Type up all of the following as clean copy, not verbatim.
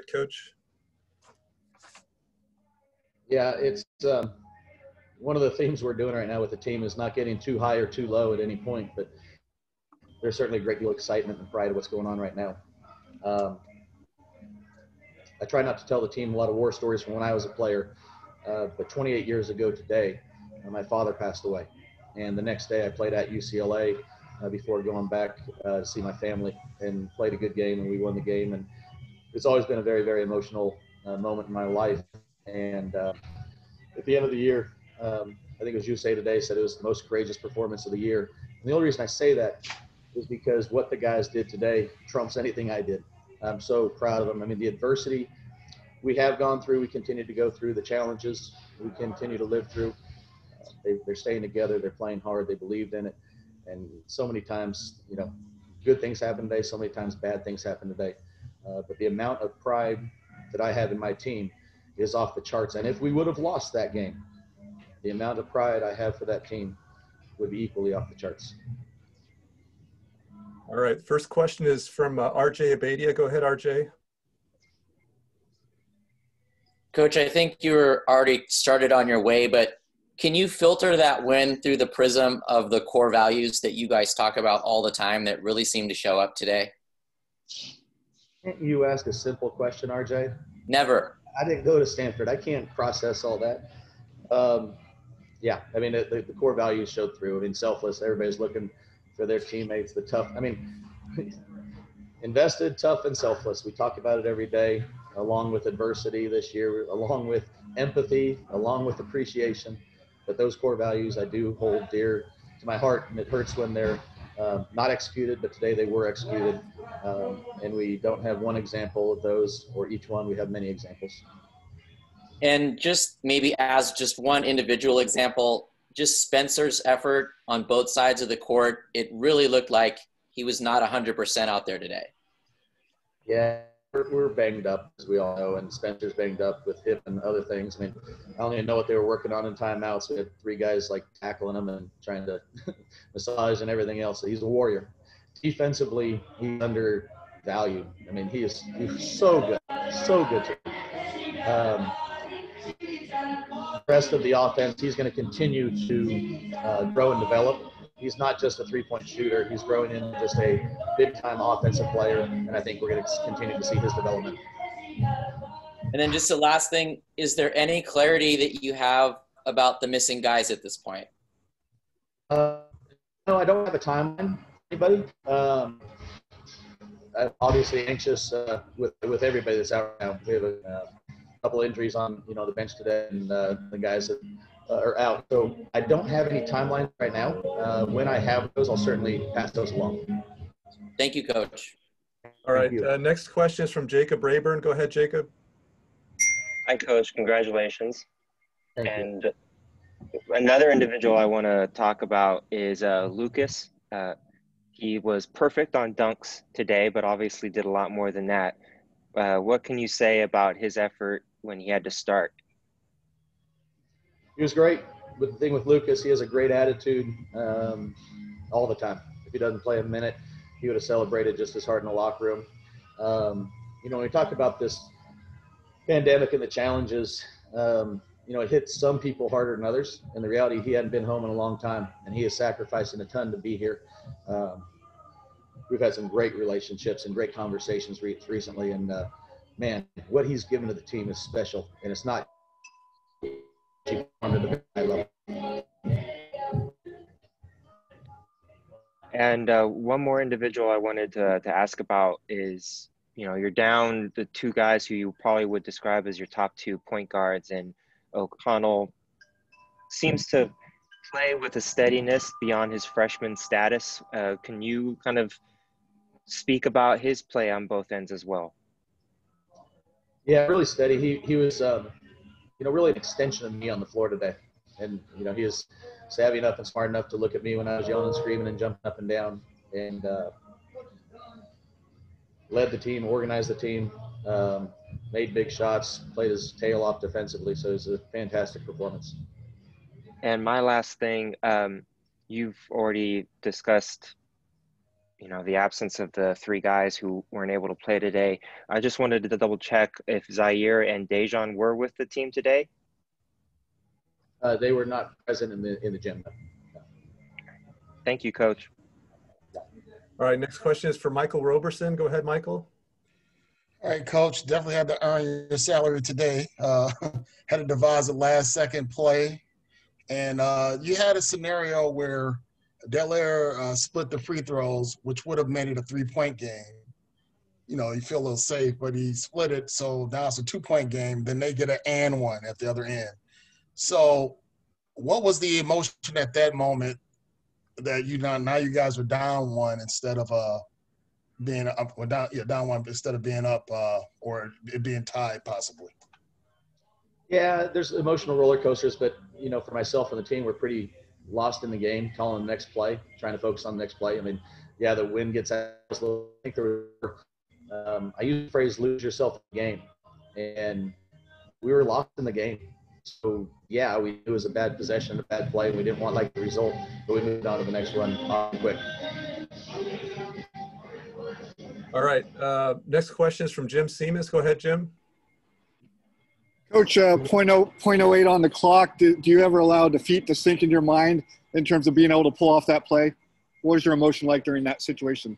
head coach? Yeah, it's one of the things we're doing right now with the team is not getting too high or too low at any point, but there's certainly a great deal of excitement and pride of what's going on right now. I try not to tell the team a lot of war stories from when I was a player, but 28 years ago today, my father passed away. And the next day I played at UCLA before going back to see my family, and played a good game, and we won the game. And it's always been a very, very emotional moment in my life. And at the end of the year, I think it was USA Today said it was the most courageous performance of the year. And the only reason I say that is because what the guys did today trumps anything I did. I'm so proud of them. I mean, the adversity we have gone through, we continue to go through, the challenges we continue to live through. They're staying together, they're playing hard, they believed in it. And so many times, you know, good things happen today, so many times bad things happen today. But the amount of pride that I have in my team is off the charts. And if we would have lost that game, the amount of pride I have for that team would be equally off the charts. All right, first question is from RJ Abadia. Go ahead, RJ. Coach, I think you were already started on your way, but can you filter that win through the prism of the core values that you guys talk about all the time that really seem to show up today? Can't you ask a simple question, RJ? Never. I didn't go to Stanford. I can't process all that. Yeah, I mean, the core values showed through. I mean, selfless, everybody's looking for their teammates, the tough. I mean, invested, tough, and selfless. We talk about it every day, along with adversity this year, along with empathy, along with appreciation. But those core values I do hold dear to my heart, and it hurts when they're not executed, but today they were executed. And we don't have one example of those, or each one, we have many examples. And just maybe as just one individual example, just Spencer's effort on both sides of the court, it really looked like he was not 100% out there today. Yeah, we're banged up, as we all know, and Spencer's banged up with hip and other things. I mean, I don't even know what they were working on in timeouts. We had three guys like tackling him and trying to massage and everything else. So he's a warrior. Defensively, he's undervalued. I mean, he's so good, so good. The rest of the offense, he's going to continue to grow and develop. He's not just a three-point shooter. He's growing into just a big-time offensive player, and I think we're going to continue to see his development. And then just the last thing, is there any clarity that you have about the missing guys at this point? No, I don't have a timeline for anybody. I'm obviously anxious with everybody that's out now. We have a couple injuries on the bench today, and the guys that are out. So I don't have any timeline right now. When I have those, I'll certainly pass those along. Thank you, Coach. All right, next question is from Jacob Rayburn. Go ahead, Jacob. Hi, Coach. Congratulations. Thank you. Another individual I want to talk about is Lucas. He was perfect on dunks today, but obviously did a lot more than that. What can you say about his effort when he had to start? He was great. But the thing with Lucas, he has a great attitude all the time. If he doesn't play a minute, he would have celebrated just as hard in the locker room. When we talk about this pandemic and the challenges, it hits some people harder than others. And the reality, he hadn't been home in a long time, and he is sacrificing a ton to be here. We've had some great relationships and great conversations recently, and man, what he's given to the team is special, and it's not on to the very high level. And one more individual I wanted to ask about is, you're down the two guys who you probably would describe as your top 2 point guards, and O'Connell seems to play with a steadiness beyond his freshman status. Can you kind of speak about his play on both ends as well? Yeah, really steady. He was, really an extension of me on the floor today. And, he was savvy enough and smart enough to look at me when I was yelling and screaming and jumping up and down, and led the team, organized the team, made big shots, played his tail off defensively. So it was a fantastic performance. And my last thing, you've already discussed you know, the absence of the three guys who weren't able to play today. I just wanted to double check if Zaire and Dejan were with the team today. They were not present in the gym. Thank you, Coach. All right, next question is for Michael Roberson. Go ahead, Michael. All right, Coach, definitely had to earn your salary today. Had to devise a last-second play. And you had a scenario where Delaire split the free throws, which would have made it a three-point game. You know, you feel a little safe, but he split it, so now it's a two-point game. Then they get an and one at the other end. So what was the emotion at that moment that now you guys were down one instead of being up or down one instead of being up or it being tied possibly? Yeah, there's emotional roller coasters, but you know, for myself and the team, we're pretty lost in the game, calling the next play, trying to focus on the next play. I mean, yeah, the wind gets out. I think I use the phrase "lose yourself in the game," and we were lost in the game. So yeah, we knew it was a bad possession, a bad play, and we didn't want the result, but we moved on to the next run quick. All right, next question is from Jim Seamus. Go ahead, Jim. Coach, .08 on the clock. Do you ever allow defeat to sink in your mind in terms of being able to pull off that play? What was your emotion like during that situation?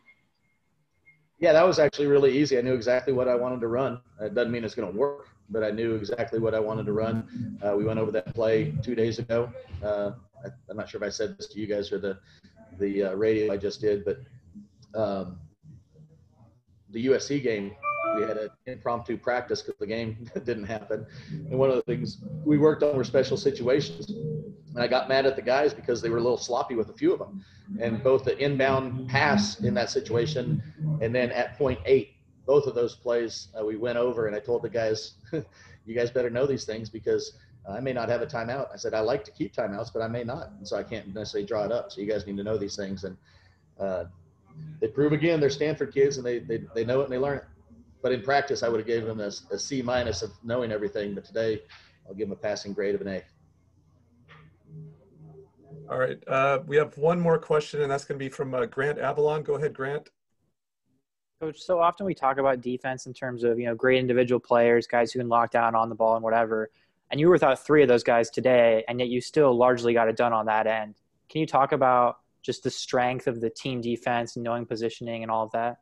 Yeah, that was actually really easy. I knew exactly what I wanted to run. It doesn't mean it's going to work, but I knew exactly what I wanted to run. We went over that play 2 days ago. I'm not sure if I said this to you guys or the radio I just did, but the USC game, we had an impromptu practice because the game didn't happen. And one of the things we worked on were special situations. And I got mad at the guys because they were a little sloppy with a few of them. And both the inbound pass in that situation and then at point 8, both of those plays we went over, and I told the guys, you guys better know these things because I may not have a timeout. I said, I like to keep timeouts, but I may not. And so I can't necessarily draw it up. So you guys need to know these things. And they prove again, they're Stanford kids and they know it and they learn it. But in practice, I would have given them a C- of knowing everything. But today, I'll give them a passing grade of an A. All right, we have one more question, and that's going to be from Grant Avalon. Go ahead, Grant. Coach, so often we talk about defense in terms of, great individual players, guys who can lock down on the ball and whatever. And you were without 3 of those guys today, and yet you still largely got it done on that end. Can you talk about just the strength of the team defense and knowing positioning and all of that?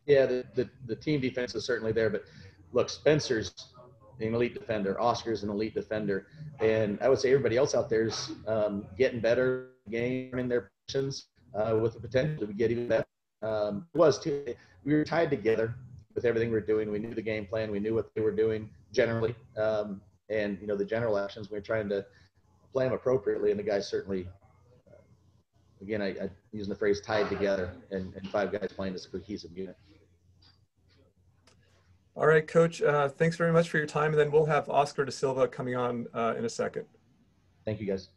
Yeah, the team defense is certainly there. But look, Spencer's an elite defender. Oscar's an elite defender. And I would say everybody else out there is getting better, learning their positions with the potential to get even better. We were tied together with everything we were doing. We knew the game plan. We knew what they were doing generally. And, the general actions, we were trying to play them appropriately. And the guys certainly, again, I using the phrase tied together and 5 guys playing as a cohesive unit. All right, Coach, thanks very much for your time. And then we'll have Oscar da Silva coming on in a second. Thank you, guys.